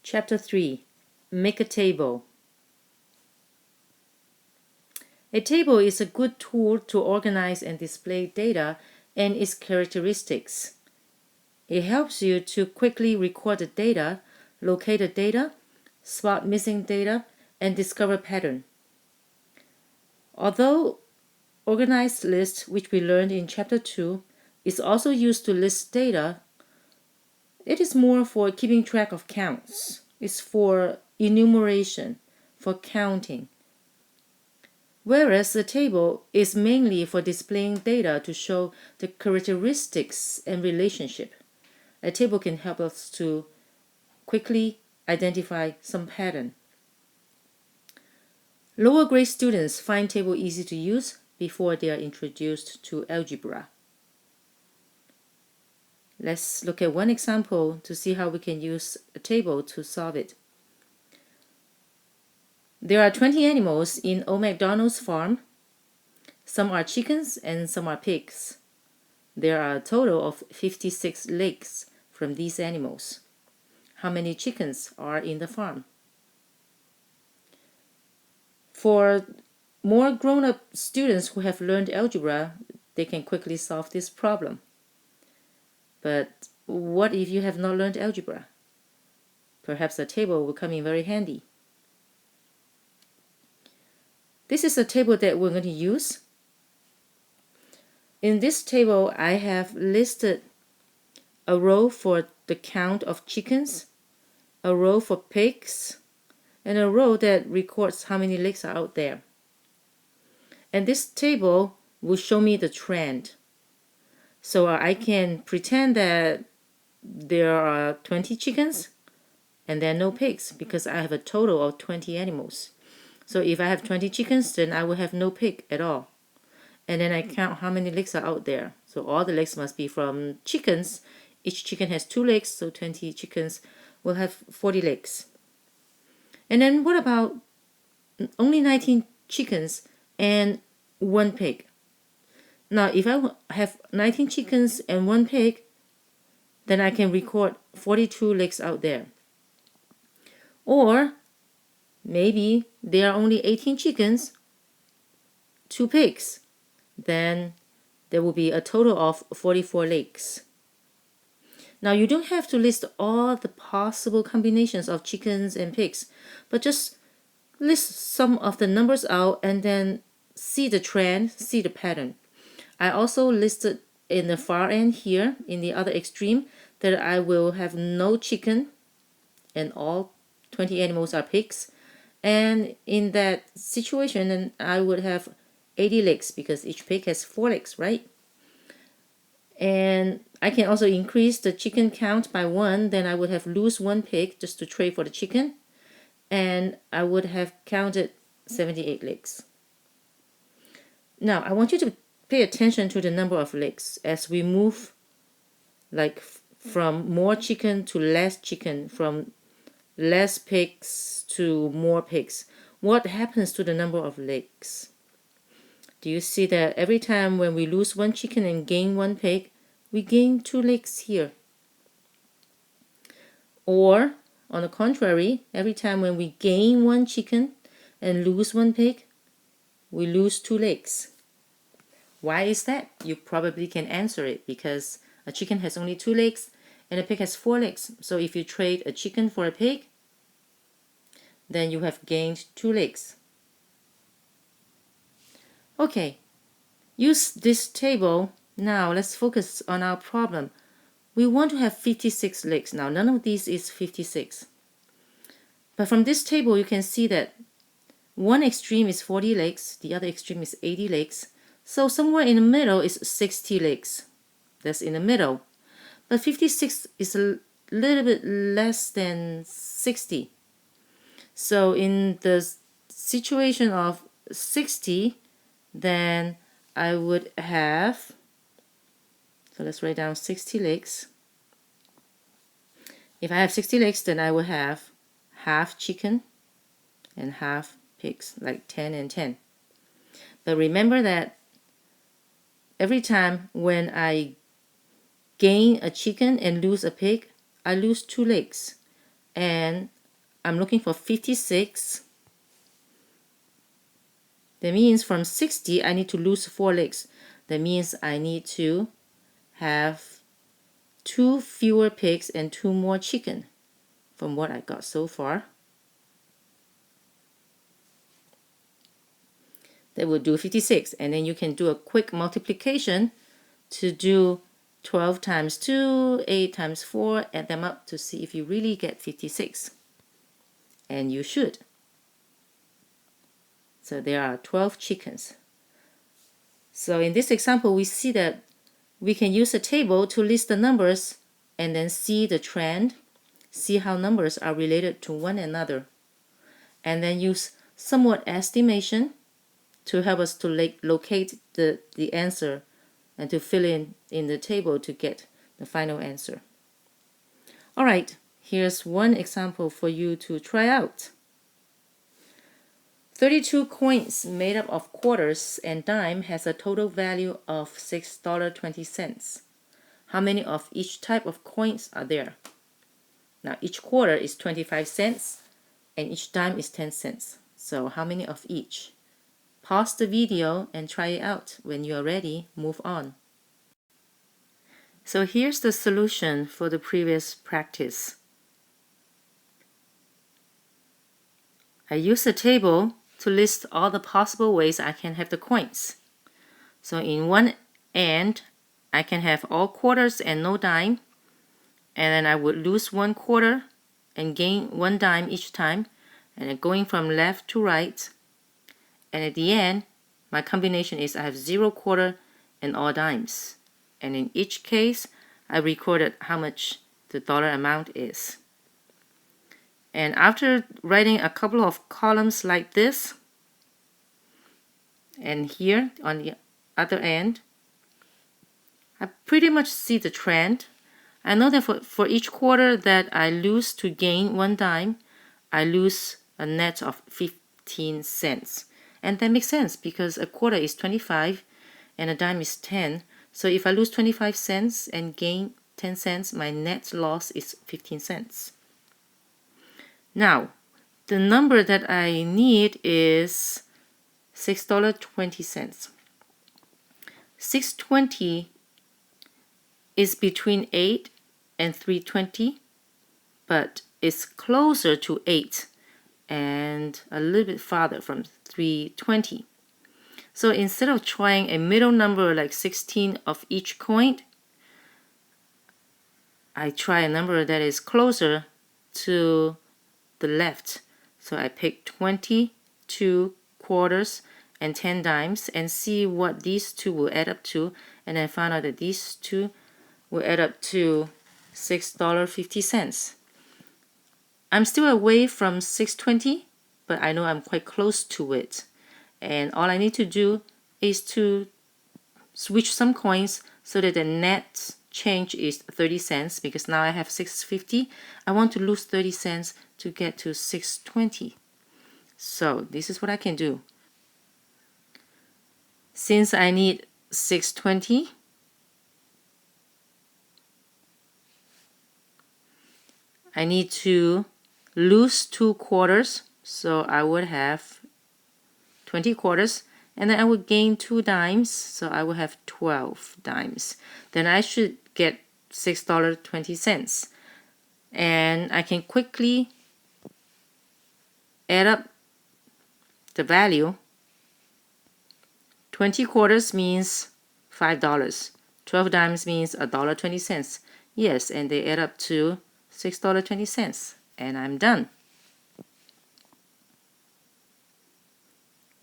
Chapter 3. Make a table. A table is a good tool to organize and display data and its characteristics. It helps you to quickly record the data, locate the data, spot missing data, and discover pattern. Although organized list, which we learned in Chapter 2, is also used to list data, it is more for keeping track of counts. It's for enumeration, for counting. Whereas the table is mainly for displaying data to show the characteristics and relationship. A table can help us to quickly identify some pattern. Lower grade students find table easy to use before they are introduced to algebra. Let's look at one example to see how we can use a table to solve it. There are 20 animals in Old MacDonald's farm. Some are chickens and some are pigs. There are a total of 56 legs from these animals. How many chickens are in the farm? For more grown-up students who have learned algebra, they can quickly solve this problem. But what if you have not learned algebra? Perhaps a table will come in very handy. This is a table that we're going to use. In this table, I have listed a row for the count of chickens, a row for pigs, and a row that records how many legs are out there. And this table will show me the trend. So I can pretend that there are 20 chickens and there are no pigs because I have a total of 20 animals. So if I have 20 chickens, then I will have no pig at all. And then I count how many legs are out there. So all the legs must be from chickens. Each chicken has 2 legs, so 20 chickens will have 40 legs. And then what about only 19 chickens and 1 pig? Now, if I have 19 chickens and 1 pig, then I can record 42 legs out there. Or maybe there are only 18 chickens, 2 pigs. Then there will be a total of 44 legs. Now, you don't have to list all the possible combinations of chickens and pigs, but just list some of the numbers out and then see the trend, see the pattern. I also listed in the far end here, in the other extreme, that I will have no chicken and all 20 animals are pigs. And in that situation, then I would have 80 legs because each pig has 4 legs, right? And I can also increase the chicken count by 1. Then I would have lose 1 pig just to trade for the chicken. And I would have counted 78 legs. Now, I want you to pay attention to the number of legs as we move like from more chicken to less chicken, from less pigs to more pigs. What happens to the number of legs? Do you see that every time when we lose 1 chicken and gain 1 pig, we gain 2 legs here? Or, on the contrary, every time when we gain 1 chicken and lose 1 pig, we lose 2 legs. Why is that? You probably can answer it because a chicken has only 2 legs and a pig has 4 legs. So if you trade a chicken for a pig, then you have gained 2 legs. Okay, use this table. Now let's focus on our problem. We want to have 56 legs. Now none of these is 56. But from this table you can see that one extreme is 40 legs, the other extreme is 80 legs. So somewhere in the middle is 60 legs. That's in the middle. But 56 is a little bit less than 60. So in the situation of 60, then I would have, so let's write down 60 legs. If I have 60 legs, then I will have half chicken and half pigs, like 10 and 10. But remember that every time when I gain a chicken and lose a pig, I lose 2 legs. And I'm looking for 56. That means from 60, I need to lose 4 legs. That means I need to have 2 fewer pigs and 2 more chicken from what I got so far. That will do 56. And then you can do a quick multiplication to do 12 times 2, 8 times 4, add them up to see if you really get 56. And you should. So there are 12 chickens. So in this example, we see that we can use a table to list the numbers and then see the trend, see how numbers are related to one another, and then use somewhat estimation to help us to locate the answer and to fill in the table to get the final answer. All right, here's one example for you to try out. 32 coins made up of quarters and dime has a total value of $6.20. How many of each type of coins are there? Now each quarter is 25 cents and each dime is 10 cents. So how many of each? Pause the video and try it out. When you are ready, move on. So here's the solution for the previous practice. I use a table to list all the possible ways I can have the coins. So in one end, I can have all quarters and no dime, and then I would lose 1 quarter and gain 1 dime each time, and then going from left to right. And at the end, my combination is I have 0 quarter and all dimes. And in each case, I recorded how much the dollar amount is. And after writing a couple of columns like this, and here on the other end, I pretty much see the trend. I know that for each quarter that I lose to gain 1 dime, I lose a net of 15 cents. And that makes sense because a quarter is 25 and a dime is 10. So if I lose 25 cents and gain 10 cents, my net loss is 15 cents. Now, the number that I need is $6.20. 6.20 is between 8 and 3.20, but it's closer to 8 and a little bit farther from 3.20. So instead of trying a middle number like 16 of each coin, I try a number that is closer to the left. So I pick 22 quarters and 10 dimes and see what these two will add up to, and then found out that these two will add up to $6.50. I'm still away from 6.20, but I know I'm quite close to it. And all I need to do is to switch some coins so that the net change is 30 cents, because now I have 6.50. I want to lose 30 cents to get to 6.20. So this is what I can do. Since I need 6.20, I need to lose 2 quarters, so I would have 20 quarters, and then I would gain 2 dimes, so I would have 12 dimes. Then I should get $6.20. And I can quickly add up the value. 20 quarters means $5. 12 dimes means $1.20. Yes, and they add up to $6.20. And I'm done.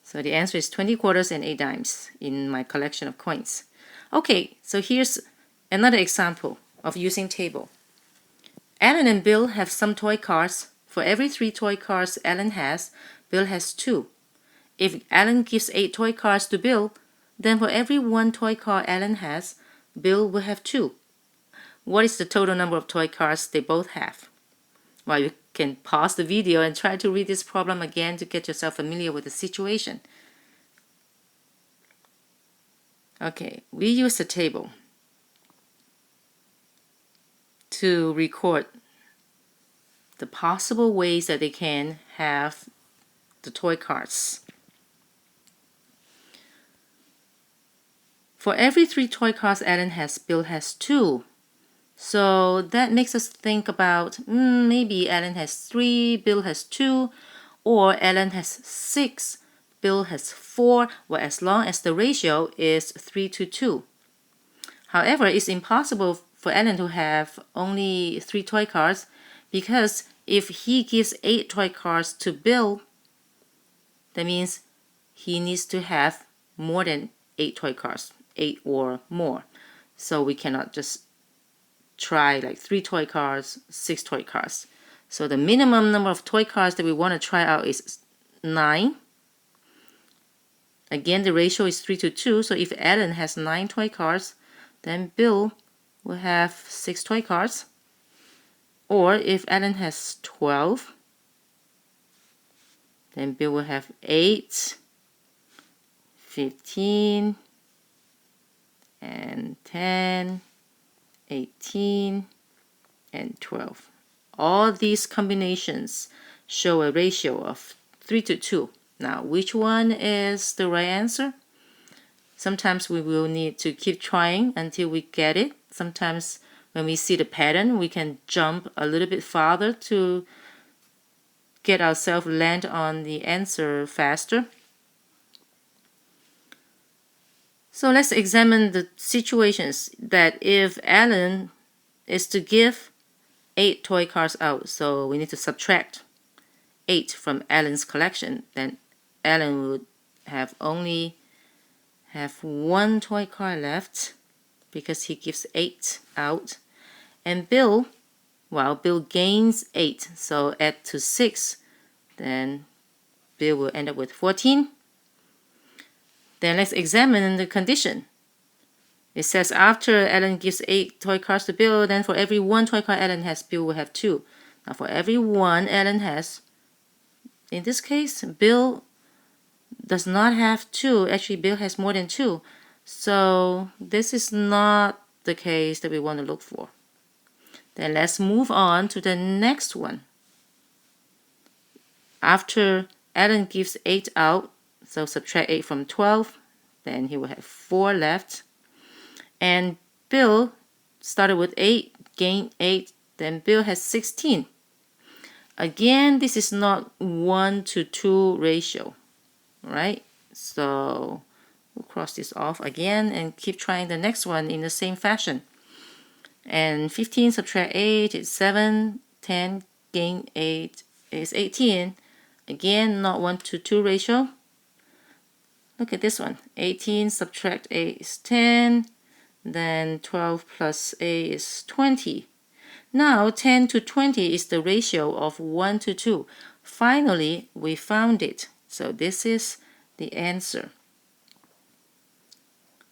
So the answer is 20 quarters and 8 dimes in my collection of coins. Okay, so here's another example of using table. Alan and Bill have some toy cars. For every 3 toy cars Alan has, Bill has 2. If Alan gives 8 toy cars to Bill, then for every 1 toy car Alan has, Bill will have 2. What is the total number of toy cars they both have? Well, you can pause the video and try to read this problem again to get yourself familiar with the situation. Okay, we use a table to record the possible ways that they can have the toy cars. For every 3 toy cars Alan has, Bill has 2. So that makes us think about maybe Alan has 3, Bill has 2, or Alan has 6, Bill has 4, well, as long as the ratio is 3 to 2. However, it's impossible for Alan to have only 3 toy cars because if he gives 8 toy cars to Bill, that means he needs to have more than 8 toy cars, 8 or more. So we cannot just try like 3 toy cars, 6 toy cars. So the minimum number of toy cars that we want to try out is 9. Again, the ratio is 3 to 2. So if Alan has 9 toy cars, then Bill will have 6 toy cars. Or if Alan has 12, then Bill will have 8, 15, and 10, 18, and 12. All these combinations show a ratio of 3 to 2. Now, which one is the right answer? Sometimes we will need to keep trying until we get it. Sometimes when we see the pattern, we can jump a little bit farther to get ourselves land on the answer faster. So let's examine the situations that if Alan is to give 8 toy cars out, so we need to subtract 8 from Alan's collection, then Alan would have only have 1 toy car left because he gives 8 out. And Bill, well, Bill gains 8, so add to 6, then Bill will end up with 14. Then let's examine the condition. It says after Alan gives 8 toy cars to Bill, then for every 1 toy car Alan has, Bill will have 2. Now for every 1 Alan has, in this case, Bill does not have 2. Actually, Bill has more than 2. So this is not the case that we want to look for. Then let's move on to the next one. After Alan gives 8 out, so subtract 8 from 12, then he will have 4 left. And Bill started with 8, gained 8, then Bill has 16. Again, this is not 1 to 2 ratio, right? So we'll cross this off again and keep trying the next one in the same fashion. And 15 subtract 8 is 7, 10 gain 8 is 18. Again, not 1 to 2 ratio. Look at this one. 18 subtract 8 is 10. Then 12 plus 8 is 20. Now 10 to 20 is the ratio of 1 to 2. Finally, we found it. So this is the answer.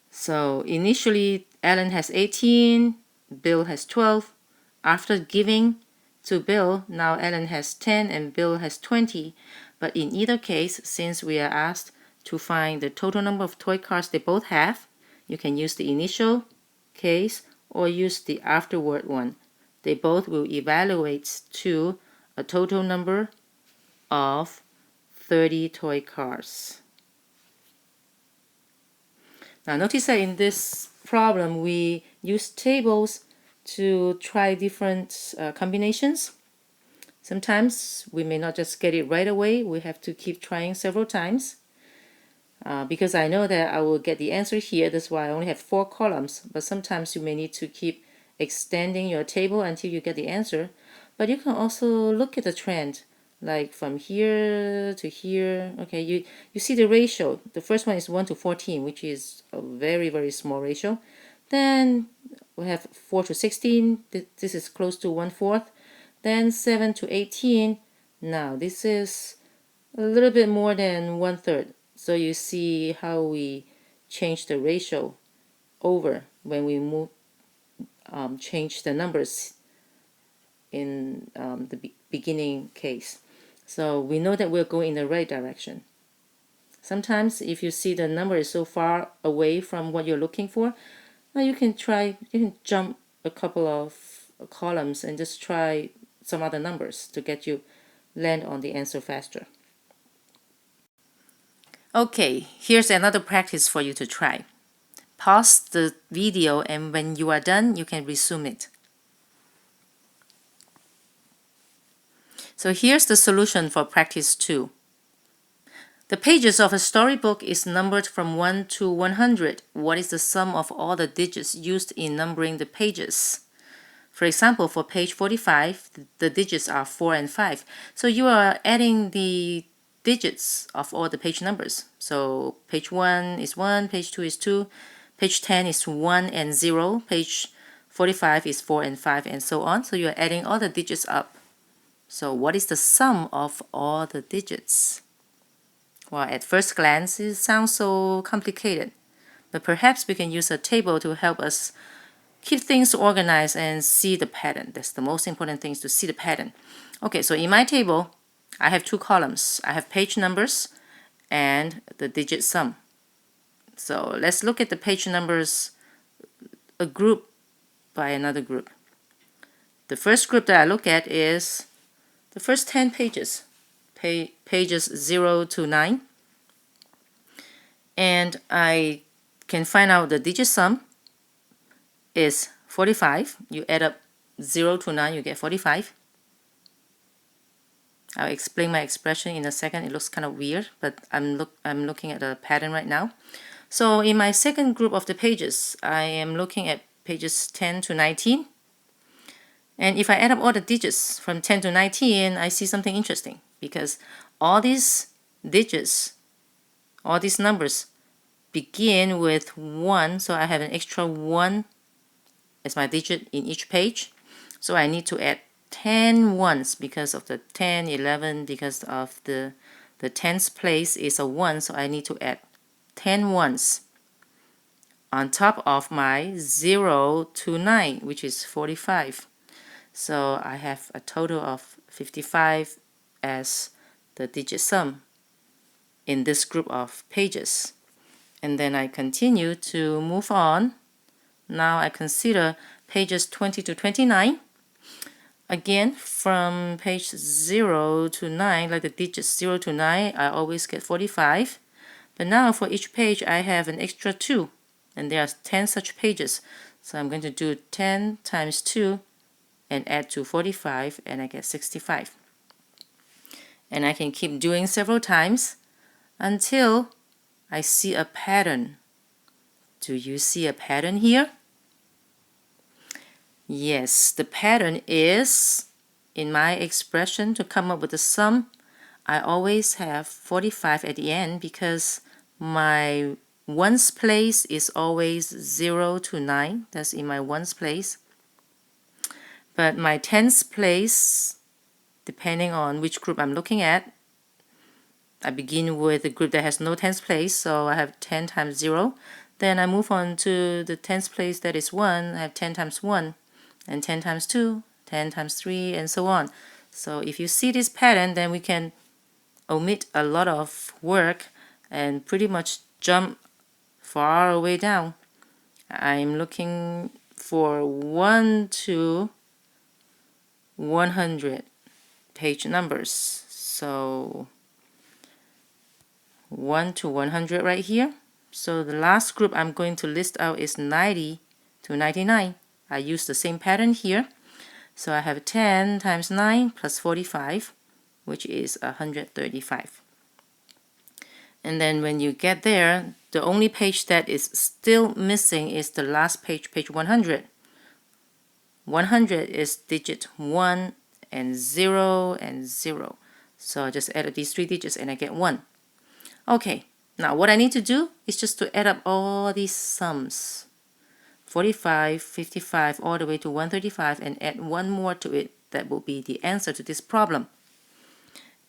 So initially, Alan has 18, Bill has 12. After giving to Bill, now Alan has 10 and Bill has 20. But in either case, since we are asked to find the total number of toy cars they both have, you can use the initial case or use the afterward one. They both will evaluate to a total number of 30 toy cars. Now notice that in this problem we use tables to try different combinations. Sometimes we may not just get it right away. We have to keep trying several times. Because I know that I will get the answer here, that's why I only have 4 columns. But sometimes you may need to keep extending your table until you get the answer. But you can also look at the trend, like from here to here. Okay, you see the ratio. The first one is 1 to 14, which is a very, very small ratio. Then we have 4 to 16. This is close to 1/4. Then 7 to 18. Now this is a little bit more than 1/3. So you see how we change the ratio over when we change the numbers in the beginning case. So we know that we're going in the right direction. Sometimes if you see the number is so far away from what you're looking for, you can jump a couple of columns and just try some other numbers to get you land on the answer faster. Okay, here's another practice for you to try. Pause the video, and when you are done, you can resume it. So here's the solution for practice 2. The pages of a storybook is numbered from 1 to 100. What is the sum of all the digits used in numbering the pages? For example, for page 45, the digits are 4 and 5. So you are adding the digits of all the page numbers. So page 1 is 1, page 2 is 2, page 10 is 1 and 0, page 45 is 4 and 5, and so on. So you're adding all the digits up. So what is the sum of all the digits? Well, at first glance, it sounds so complicated, but perhaps we can use a table to help us keep things organized and see the pattern. That's the most important thing, is to see the pattern. Okay, so in my table, I have 2 columns. I have page numbers and the digit sum. So let's look at the page numbers, a group by another group. The first group that I look at is the first 10 pages, pages 0 to 9. And I can find out the digit sum is 45. You add up 0 to 9, you get 45. I'll explain my expression in a second. It looks kind of weird, but I'm looking at the pattern right now. So in my second group of the pages, I am looking at pages 10 to 19. And if I add up all the digits from 10 to 19, I see something interesting, because all these digits, all these numbers begin with 1, so I have an extra 1 as my digit in each page. So I need to add 10 ones because of the 10, 11, because of the 10th place is a 1, so I need to add 10 ones on top of my 0 to 9, which is 45. So I have a total of 55 as the digit sum in this group of pages. And then I continue to move on. Now I consider pages 20 to 29. Again, from page 0 to 9, like the digits 0 to 9, I always get 45. But now for each page, I have an extra 2. And there are 10 such pages. So I'm going to do 10 times 2 and add to 45, and I get 65. And I can keep doing several times until I see a pattern. Do you see a pattern here? Yes, the pattern is, in my expression to come up with the sum, I always have 45 at the end, because my ones place is always 0 to 9. That's in my ones place. But my tens place, depending on which group I'm looking at, I begin with a group that has no tens place, so I have 10 times 0. Then I move on to the tens place that is 1. I have 10 times 1, and 10 times 2, 10 times 3, and so on. So if you see this pattern, then we can omit a lot of work and pretty much jump far away down. I'm looking for 1 to 100 page numbers. So 1 to 100 right here. So the last group I'm going to list out is 90 to 99. I use the same pattern here. So I have 10 times 9 plus 45, which is 135. And then when you get there, the only page that is still missing is the last page, page 100. 100 is digit 1 and 0 and 0. So I just add these 3 digits and I get 1. Okay, now what I need to do is just to add up all these sums. 45, 55, all the way to 135, and add 1 more to it. That will be the answer to this problem.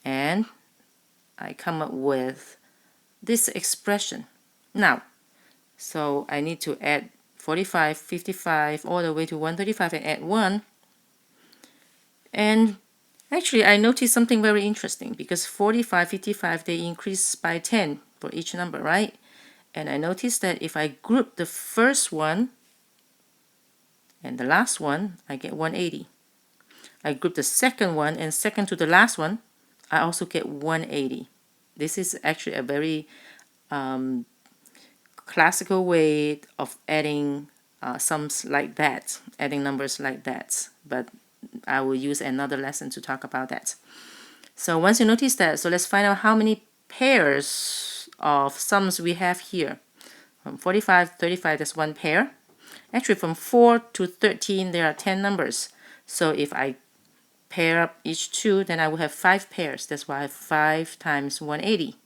And I come up with this expression. Now, so I need to add 45, 55, all the way to 135 and add 1. And actually, I noticed something very interesting, because 45, 55, they increase by 10 for each number, right? And I noticed that if I group the first one and the last one, I get 180. I group the second one, and second to the last one, I also get 180. This is actually a very classical way of adding sums like that, adding numbers like that, but I will use another lesson to talk about that. So once you notice that, so let's find out how many pairs of sums we have here. From 45 to 35, that's one pair. Actually, from 4 to 13, there are 10 numbers. So if I pair up each two, then I will have 5 pairs. That's why I have 5 times 180.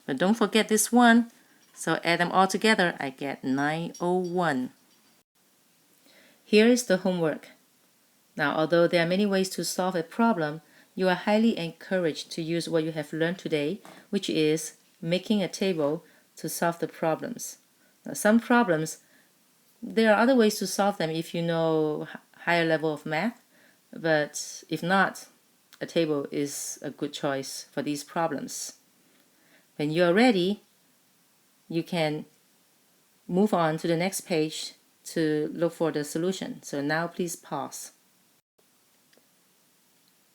But don't forget this one. So add them all together, I get 901. Here is the homework. Now, although there are many ways to solve a problem, you are highly encouraged to use what you have learned today, which is making a table to solve the problems. Now, some problems, there are other ways to solve them if you know higher level of math, but if not, a table is a good choice for these problems. When you are ready, you can move on to the next page to look for the solution. So now please pause.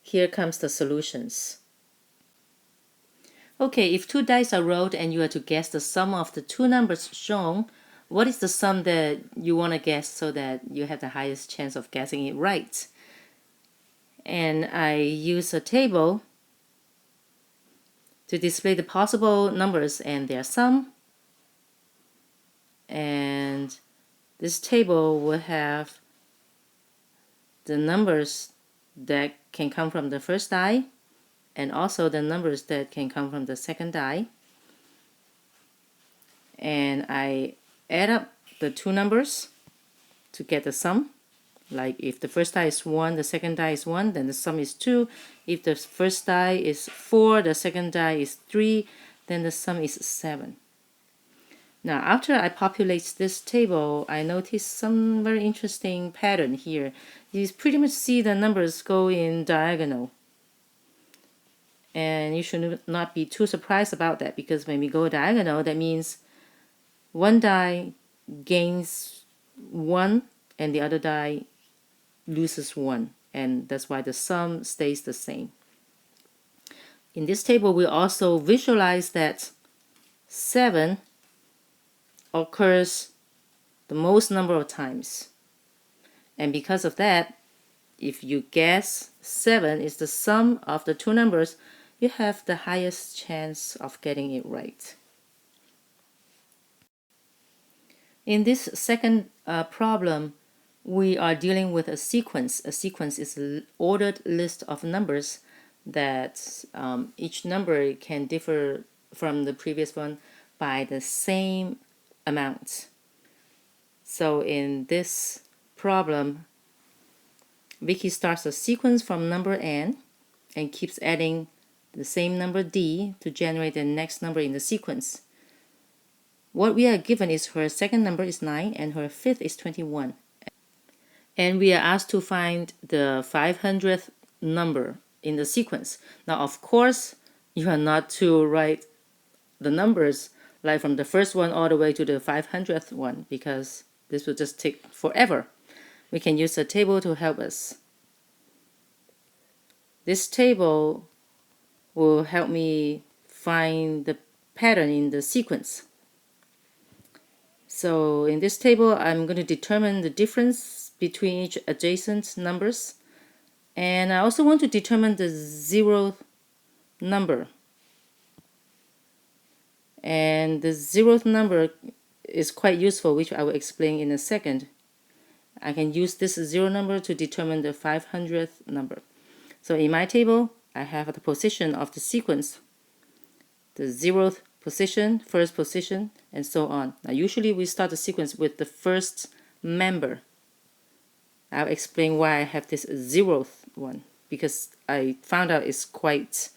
Here comes the solutions. Okay, if 2 dice are rolled and you are to guess the sum of the 2 numbers shown, what is the sum that you want to guess so that you have the highest chance of guessing it right? And I use a table to display the possible numbers and their sum. And this table will have the numbers that can come from the first die and also the numbers that can come from the second die. And I add up the 2 numbers to get the sum. Like if the first die is 1, the second die is 1, then the sum is 2. If the first die is 4, the second die is 3, then the sum is 7. Now, after I populate this table, I notice some very interesting pattern here. You pretty much see the numbers go in diagonal. And you should not be too surprised about that, because when we go diagonal, that means one die gains 1 and the other die loses 1. And that's why the sum stays the same. In this table, we also visualize that 7 occurs the most number of times. And because of that, if you guess 7 is the sum of the 2 numbers, you have the highest chance of getting it right. In this second problem, we are dealing with a sequence. A sequence is an ordered list of numbers that each number can differ from the previous one by the same amount. So in this problem, Vicky starts a sequence from number n and keeps adding the same number d to generate the next number in the sequence. What we are given is her second number is 9 and her fifth is 21. And we are asked to find the 500th number in the sequence. Now, of course, you are not to write the numbers like from the first one all the way to the 500th one, because this will just take forever. We can use a table to help us. This table will help me find the pattern in the sequence. So in this table, I'm going to determine the difference between each adjacent numbers. And I also want to determine the 0th number. And the 0th number is quite useful, which I will explain in a second. I can use this 0 number to determine the 500th number. So in my table, I have the position of the sequence, the 0th position, first position, and so on. Now usually we start the sequence with the first member. I'll explain why I have this 0th one, because I found out it's quite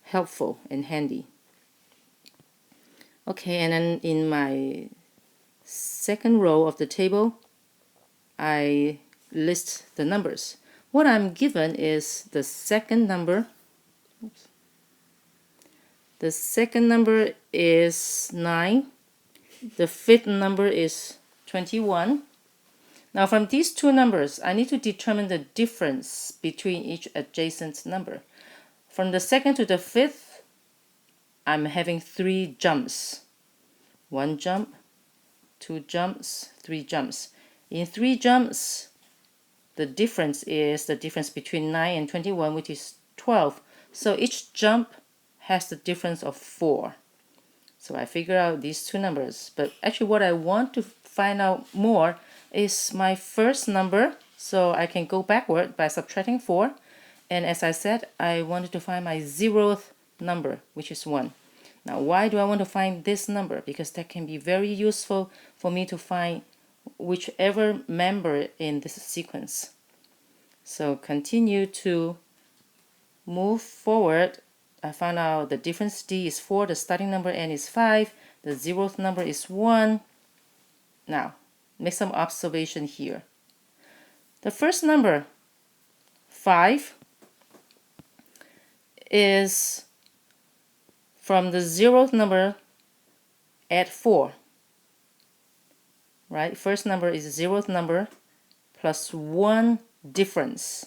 helpful and handy. Okay, and then in my second row of the table, I list the numbers. What I'm given is the second number. Oops. The second number is 9. The fifth number is 21. Now from these two numbers, I need to determine the difference between each adjacent number. From the second to the fifth, I'm having 3 jumps. 1 jump, 2 jumps, 3 jumps. In 3 jumps, the difference is the difference between 9 and 21, which is 12. So each jump has the difference of 4. So I figure out these two numbers. But actually what I want to find out more is my first number. So I can go backward by subtracting 4. And as I said, I wanted to find my 0th number, which is 1. Now why do I want to find this number? Because that can be very useful for me to find whichever member in this sequence. So continue to move forward. I found out the difference D is 4, the starting number N is 5, the 0th number is 1. Now, make some observation here. The first number, 5, is from the 0th number add 4. Right? First number is 0th number plus 1 difference.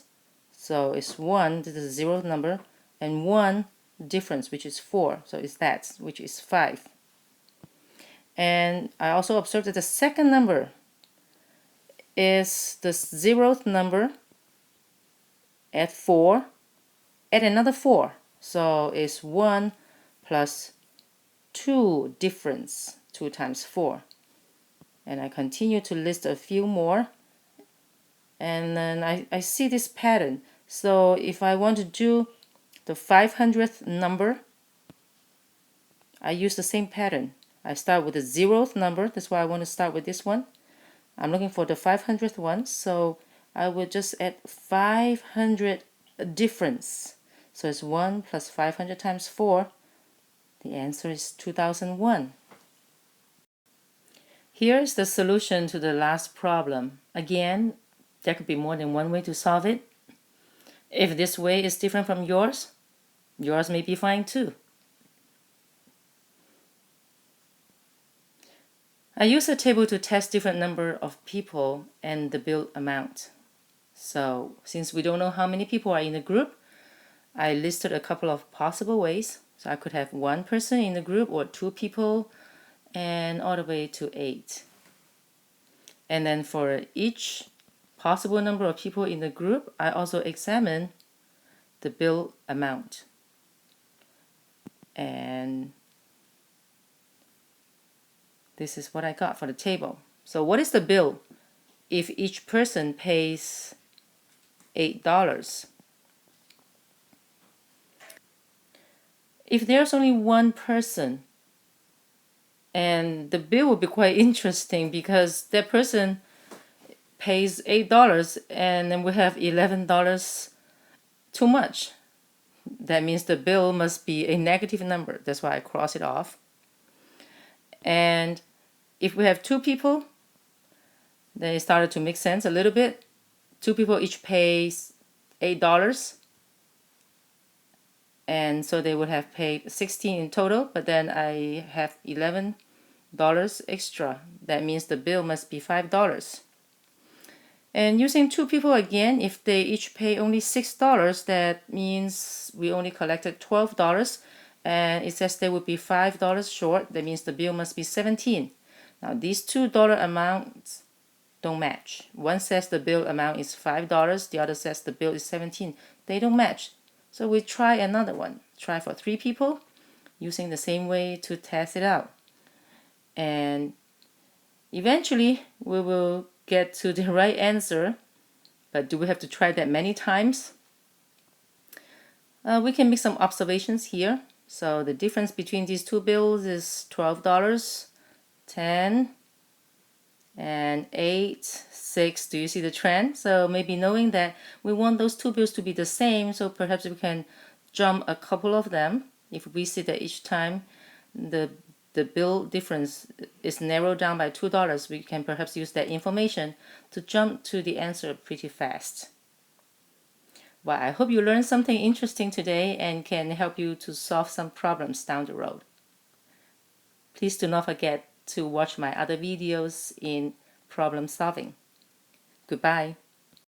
So it's 1, this is the 0th number, and 1 difference, which is 4. So it's that, which is 5. And I also observed that the second number is the 0th number add 4, add another 4. So it's 1 plus 2 difference, 2 times 4. And I continue to list a few more. And then I see this pattern. So if I want to do the 500th number, I use the same pattern. I start with the 0th number. That's why I want to start with this one. I'm looking for the 500th one. So I will just add 500 difference. So it's 1 plus 500 times 4. The answer is 2001. Here's the solution to the last problem. Again, there could be more than one way to solve it. If this way is different from yours, yours may be fine too. I use a table to test different number of people and the bill amount. So since we don't know how many people are in the group, I listed a couple of possible ways. So I could have 1 person in the group or 2 people and all the way to 8. And then for each possible number of people in the group, I also examine the bill amount. And this is what I got for the table. So what is the bill if each person pays $8? If there's only 1 person, and the bill will be quite interesting because that person pays $8 and then we have $11 too much. That means the bill must be a negative number. That's why I cross it off. And if we have 2 people, then it started to make sense a little bit. 2 people each pays $8. And so they would have paid 16 in total, but then I have $11 extra. That means the bill must be $5. And using 2 people again, if they each pay only $6, that means we only collected $12. And it says they would be $5 short. That means the bill must be 17. Now these $2 amounts don't match. One says the bill amount is $5, the other says the bill is 17. They don't match. So we try another one. Try for 3 people using the same way to test it out. And eventually we will get to the right answer. But do we have to try that many times? We can make some observations here. So the difference between these 2 bills is $12, 10, and 8, 6. Do you see the trend? So maybe knowing that we want those 2 bills to be the same, so perhaps we can jump a couple of them. If we see that each time the bill difference is narrowed down by $2, we can perhaps use that information to jump to the answer pretty fast. Well, I hope you learned something interesting today and can help you to solve some problems down the road. Please do not forget to watch my other videos in problem solving. Goodbye.